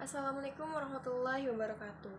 Assalamualaikum warahmatullahi wabarakatuh.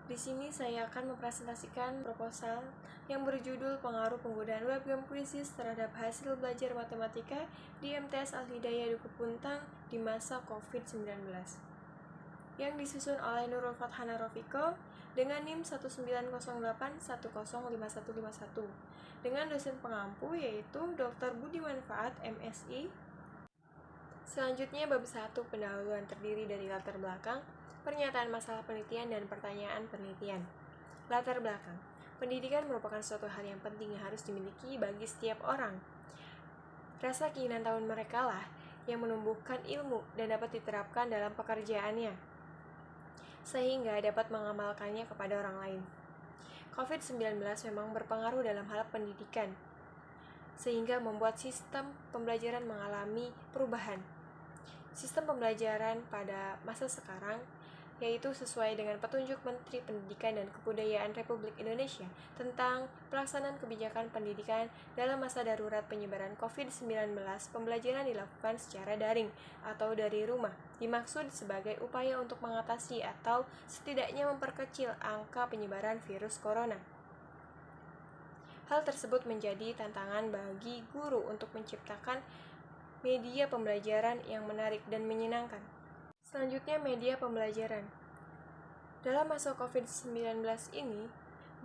Di sini saya akan mempresentasikan proposal yang berjudul Pengaruh Penggunaan Webcam Quizzes terhadap hasil belajar matematika di MTS Al-Hidayah Dukuh Puntang di masa COVID-19, yang disusun oleh Nurul Fathana Rofiko dengan NIM 1908105151 dengan dosen pengampu yaitu Dr. Budi Manfaat MSI. Selanjutnya bab 1 pendahuluan terdiri dari latar belakang, pernyataan masalah penelitian dan pertanyaan penelitian. Latar belakang. Pendidikan merupakan suatu hal yang penting yang harus dimiliki bagi setiap orang. Rasa keinginan tahu mereka lah yang menumbuhkan ilmu dan dapat diterapkan dalam pekerjaannya, sehingga dapat mengamalkannya kepada orang lain. COVID-19 memang berpengaruh dalam hal pendidikan, sehingga membuat sistem pembelajaran mengalami perubahan. Sistem pembelajaran pada masa sekarang yaitu sesuai dengan petunjuk Menteri Pendidikan dan Kebudayaan Republik Indonesia tentang pelaksanaan kebijakan pendidikan dalam masa darurat penyebaran COVID-19. Pembelajaran dilakukan secara daring atau dari rumah, dimaksud sebagai upaya untuk mengatasi atau setidaknya memperkecil angka penyebaran virus corona. Hal tersebut menjadi tantangan bagi guru untuk menciptakan media pembelajaran yang menarik dan menyenangkan. Selanjutnya, media pembelajaran. Dalam masa COVID-19 ini,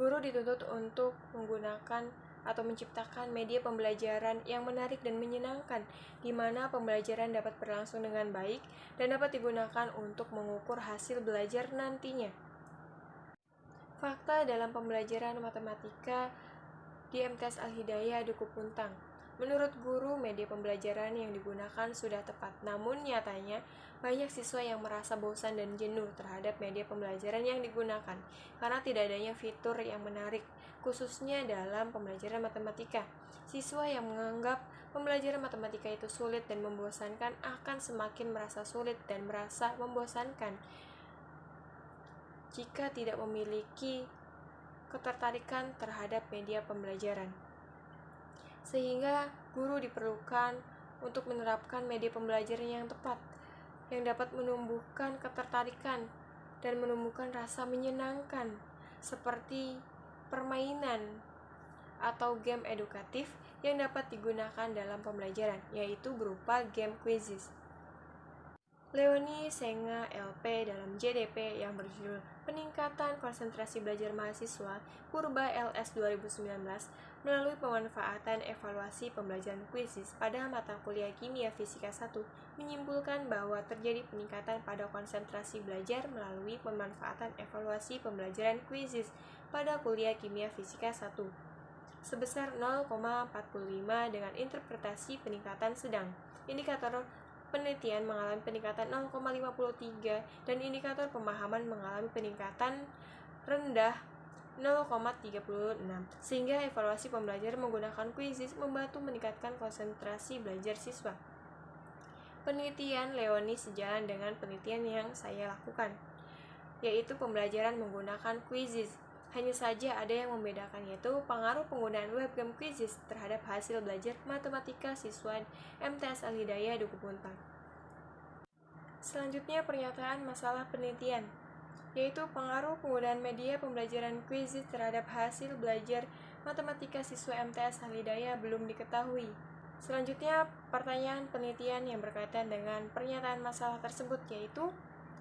guru dituntut untuk menggunakan atau menciptakan media pembelajaran yang menarik dan menyenangkan, di mana pembelajaran dapat berlangsung dengan baik dan dapat digunakan untuk mengukur hasil belajar nantinya. Fakta dalam pembelajaran matematika di MTS Al-Hidayah Dukuh Puntang. Menurut guru, media pembelajaran yang digunakan sudah tepat, namun nyatanya banyak siswa yang merasa bosan dan jenuh terhadap media pembelajaran yang digunakan karena tidak adanya fitur yang menarik, khususnya dalam pembelajaran matematika. Siswa yang menganggap pembelajaran matematika itu sulit dan membosankan akan semakin merasa sulit dan merasa membosankan jika tidak memiliki ketertarikan terhadap media pembelajaran. Sehingga guru diperlukan untuk menerapkan media pembelajaran yang tepat, yang dapat menumbuhkan ketertarikan dan menumbuhkan rasa menyenangkan, seperti permainan atau game edukatif yang dapat digunakan dalam pembelajaran, yaitu berupa game quizzes. Leoni Senga LP dalam JDP yang berjudul Peningkatan Konsentrasi Belajar Mahasiswa Purba LS 2019 melalui pemanfaatan evaluasi pembelajaran quizzes pada mata kuliah Kimia Fisika 1 menyimpulkan bahwa terjadi peningkatan pada konsentrasi belajar melalui pemanfaatan evaluasi pembelajaran quizzes pada kuliah Kimia Fisika 1 sebesar 0,45 dengan interpretasi peningkatan sedang. Indikator penelitian mengalami peningkatan 0,53 dan indikator pemahaman mengalami peningkatan rendah 0,36, sehingga evaluasi pembelajaran menggunakan quizzes membantu meningkatkan konsentrasi belajar siswa. Penelitian Leoni sejalan dengan penelitian yang saya lakukan, yaitu pembelajaran menggunakan quizzes. Hanya saja ada yang membedakan, yaitu pengaruh penggunaan webcam quizzes terhadap hasil belajar matematika siswa MTS Al-Hidayah Dukuh Puntang. Selanjutnya, pernyataan masalah penelitian, yaitu pengaruh penggunaan media pembelajaran quizzes terhadap hasil belajar matematika siswa MTS Al-Hidayah belum diketahui. Selanjutnya, pertanyaan penelitian yang berkaitan dengan pernyataan masalah tersebut, yaitu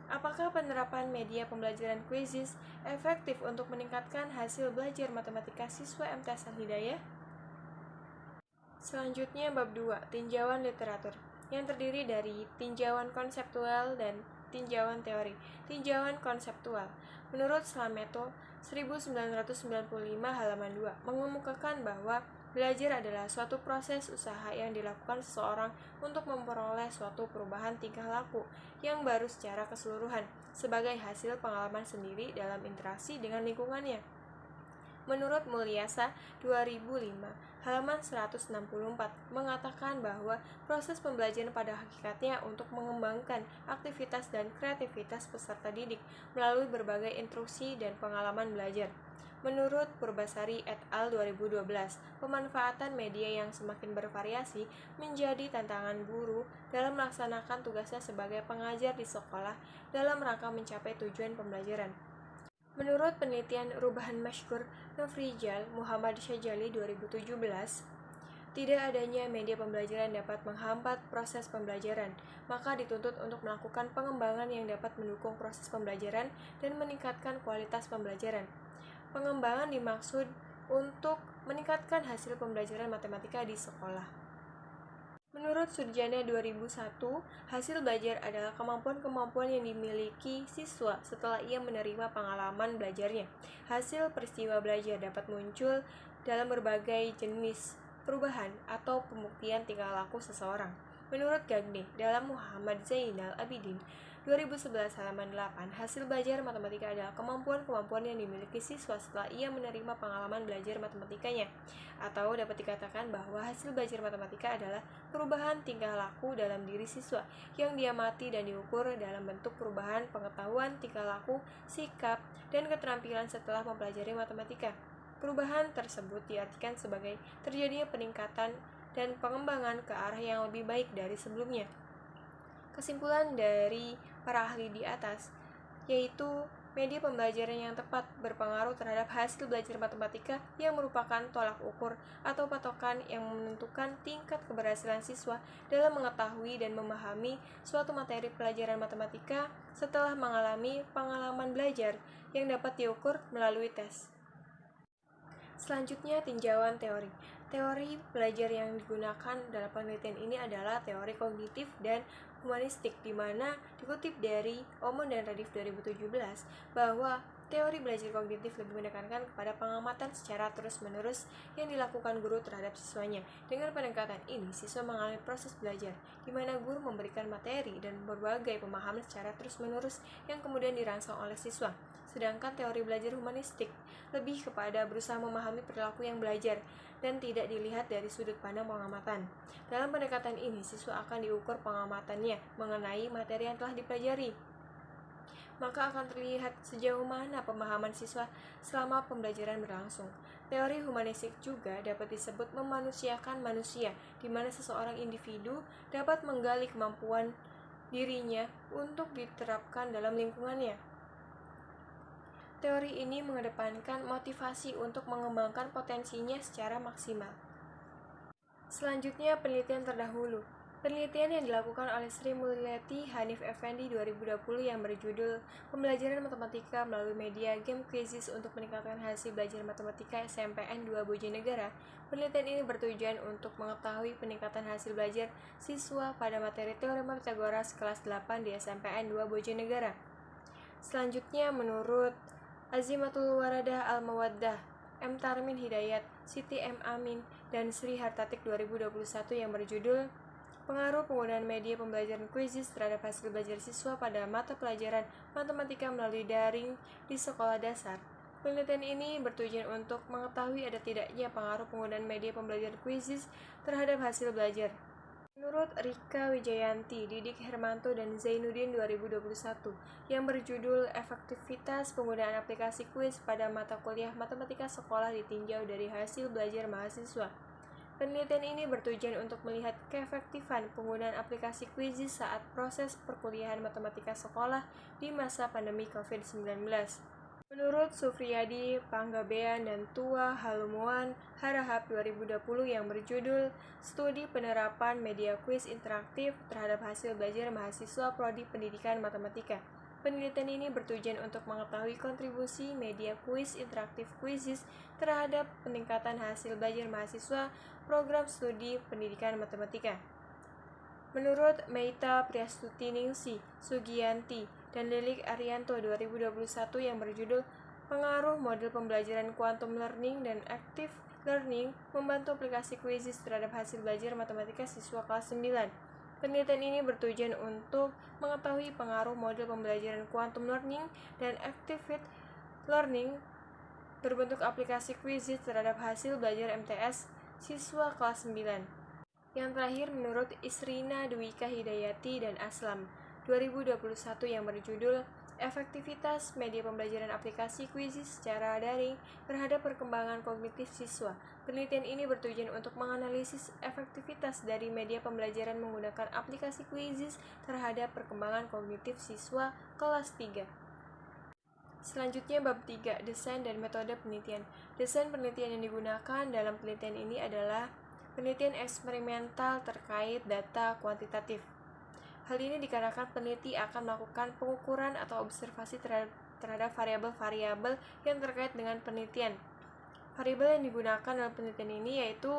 apakah penerapan media pembelajaran quizzes efektif untuk meningkatkan hasil belajar matematika siswa MTS Al-Hidayah? Selanjutnya, bab 2, tinjauan literatur, yang terdiri dari tinjauan konseptual dan tinjauan teori. Tinjauan konseptual. Menurut Slameto 1995 halaman 2 mengemukakan bahwa belajar adalah suatu proses usaha yang dilakukan seseorang untuk memperoleh suatu perubahan tingkah laku yang baru secara keseluruhan sebagai hasil pengalaman sendiri dalam interaksi dengan lingkungannya. Menurut Mulyasa 2005, halaman 164, mengatakan bahwa proses pembelajaran pada hakikatnya untuk mengembangkan aktivitas dan kreativitas peserta didik melalui berbagai instruksi dan pengalaman belajar. Menurut Purbasari et al. 2012, pemanfaatan media yang semakin bervariasi menjadi tantangan guru dalam melaksanakan tugasnya sebagai pengajar di sekolah dalam rangka mencapai tujuan pembelajaran. Menurut penelitian Rubahan Mashkur Nofrijal Muhammad Syajali 2017, tidak adanya media pembelajaran dapat menghambat proses pembelajaran, maka dituntut untuk melakukan pengembangan yang dapat mendukung proses pembelajaran dan meningkatkan kualitas pembelajaran. Pengembangan dimaksud untuk meningkatkan hasil pembelajaran matematika di sekolah. Menurut Surjana 2001, hasil belajar adalah kemampuan-kemampuan yang dimiliki siswa setelah ia menerima pengalaman belajarnya. Hasil peristiwa belajar dapat muncul dalam berbagai jenis perubahan atau pembuktian tingkah laku seseorang. Menurut Gagne, dalam Muhammad Zainal Abidin 2011 halaman 8, hasil belajar matematika adalah kemampuan-kemampuan yang dimiliki siswa setelah ia menerima pengalaman belajar matematikanya. Atau dapat dikatakan bahwa hasil belajar matematika adalah perubahan tingkah laku dalam diri siswa yang diamati dan diukur dalam bentuk perubahan pengetahuan, tingkah laku, sikap, dan keterampilan setelah mempelajari matematika. Perubahan tersebut diartikan sebagai terjadinya peningkatan dan pengembangan ke arah yang lebih baik dari sebelumnya. Kesimpulan dari para ahli di atas yaitu media pembelajaran yang tepat berpengaruh terhadap hasil belajar matematika yang merupakan tolak ukur atau patokan yang menentukan tingkat keberhasilan siswa dalam mengetahui dan memahami suatu materi pelajaran matematika setelah mengalami pengalaman belajar yang dapat diukur melalui tes. Selanjutnya, tinjauan teori. Teori belajar yang digunakan dalam penelitian ini adalah teori kognitif dan humanistik, di mana dikutip dari Omon dan Radif 2017 bahwa teori belajar kognitif lebih menekankan kepada pengamatan secara terus-menerus yang dilakukan guru terhadap siswanya. Dengan pendekatan ini, siswa mengalami proses belajar, di mana guru memberikan materi dan berbagai pemahaman secara terus-menerus yang kemudian dirangsang oleh siswa. Sedangkan teori belajar humanistik lebih kepada berusaha memahami perilaku yang belajar dan tidak dilihat dari sudut pandang pengamatan. Dalam pendekatan ini, siswa akan diukur pengamatannya mengenai materi yang telah dipelajari. Maka akan terlihat sejauh mana pemahaman siswa selama pembelajaran berlangsung. Teori humanistik juga dapat disebut memanusiakan manusia, di mana seseorang individu dapat menggali kemampuan dirinya untuk diterapkan dalam lingkungannya. Teori ini mengedepankan motivasi untuk mengembangkan potensinya secara maksimal. Selanjutnya, penelitian terdahulu. Penelitian yang dilakukan oleh Sri Mulyati Hanif Effendi 2020 yang berjudul Pembelajaran Matematika melalui Media Game Quizzes untuk meningkatkan hasil belajar matematika SMPN 2 Bojonegara. Penelitian ini bertujuan untuk mengetahui peningkatan hasil belajar siswa pada materi Teorema Pythagoras kelas 8 di SMPN 2 Bojonegara. Selanjutnya, menurut Azimatul Waradah Al-Mawaddah, M. Tarmin Hidayat, Siti M. Amin, dan Sri Hartatik 2021 yang berjudul Pengaruh penggunaan media pembelajaran quizzes terhadap hasil belajar siswa pada mata pelajaran matematika melalui daring di sekolah dasar. Penelitian ini bertujuan untuk mengetahui ada tidaknya pengaruh penggunaan media pembelajaran quizzes terhadap hasil belajar. Menurut Rika Wijayanti, Didik Hermanto, dan Zainuddin 2021 yang berjudul Efektivitas Penggunaan Aplikasi Quiz pada Mata Kuliah Matematika Sekolah ditinjau dari hasil belajar mahasiswa. Penelitian ini bertujuan untuk melihat keefektifan penggunaan aplikasi quizzes saat proses perkuliahan matematika sekolah di masa pandemi COVID-19. Menurut Sufriyadi Panggabean dan Tua Halumuan Harahap 2020 yang berjudul Studi Penerapan Media Quiz Interaktif terhadap Hasil Belajar Mahasiswa Prodi Pendidikan Matematika. Penelitian ini bertujuan untuk mengetahui kontribusi media quiz interaktif quizzes terhadap peningkatan hasil belajar mahasiswa program studi pendidikan matematika. Menurut Meita Priastuti-Ningsih Sugianti dan Lilik Arianto 2021 yang berjudul Pengaruh Model Pembelajaran Quantum Learning dan Active Learning Membantu Aplikasi Quizzes terhadap Hasil Belajar Matematika Siswa Kelas 9. Penelitian ini bertujuan untuk mengetahui pengaruh model pembelajaran quantum learning dan active learning berbentuk aplikasi Quizzes terhadap hasil belajar MTS siswa kelas 9. Yang terakhir menurut Isrina Dwika Hidayati dan Aslam 2021 yang berjudul Efektivitas Media Pembelajaran Aplikasi Quizzes secara daring terhadap perkembangan kognitif siswa. Penelitian ini bertujuan untuk menganalisis efektivitas dari media pembelajaran menggunakan aplikasi Quizzes terhadap perkembangan kognitif siswa kelas 3. Selanjutnya bab 3, desain dan metode penelitian. Desain penelitian yang digunakan dalam penelitian ini adalah penelitian eksperimental terkait data kuantitatif. Hal ini dikarenakan peneliti akan melakukan pengukuran atau observasi terhadap variabel-variabel yang terkait dengan penelitian. Variabel yang digunakan dalam penelitian ini yaitu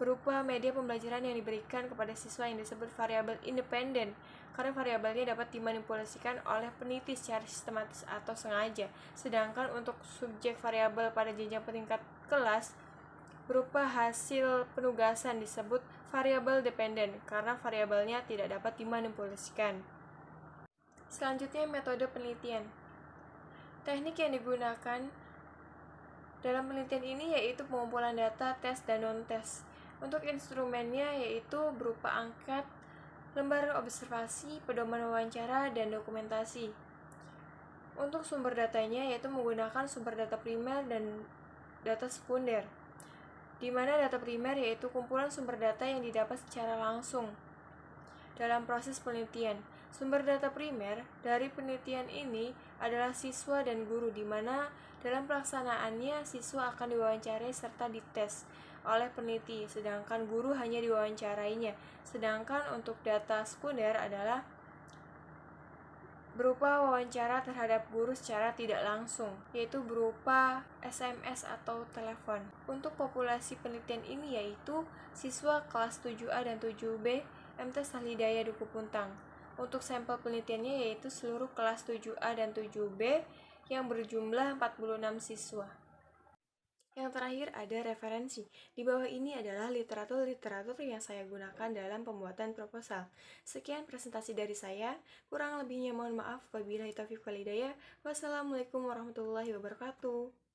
berupa media pembelajaran yang diberikan kepada siswa yang disebut variabel independen, karena variabelnya dapat dimanipulasikan oleh peneliti secara sistematis atau sengaja. Sedangkan untuk subjek variabel pada jenjang peningkat kelas berupa hasil penugasan disebut variabel dependen karena variabelnya tidak dapat dimanipulasikan. Selanjutnya metode penelitian. Teknik yang digunakan dalam penelitian ini yaitu pengumpulan data tes dan non-tes. Untuk instrumennya yaitu berupa angket, lembar observasi, pedoman wawancara, dan dokumentasi. Untuk sumber datanya yaitu menggunakan sumber data primer dan data sekunder, di mana data primer yaitu kumpulan sumber data yang didapat secara langsung dalam proses penelitian. Sumber data primer dari penelitian ini adalah siswa dan guru, di mana dalam pelaksanaannya siswa akan diwawancarai serta dites oleh peneliti, sedangkan guru hanya diwawancarainya. Sedangkan untuk data sekunder adalah berupa wawancara terhadap guru secara tidak langsung, yaitu berupa SMS atau telepon. Untuk populasi penelitian ini yaitu siswa kelas 7A dan 7B MT Sahlidaya Duku Puntang. Untuk sampel penelitiannya yaitu seluruh kelas 7A dan 7B yang berjumlah 46 siswa. Yang terakhir ada referensi. Di bawah ini adalah literatur-literatur yang saya gunakan dalam pembuatan proposal. Sekian presentasi dari saya. Kurang lebihnya mohon maaf. Wabillahi taufiq wal hidayah. Wassalamualaikum warahmatullahi wabarakatuh.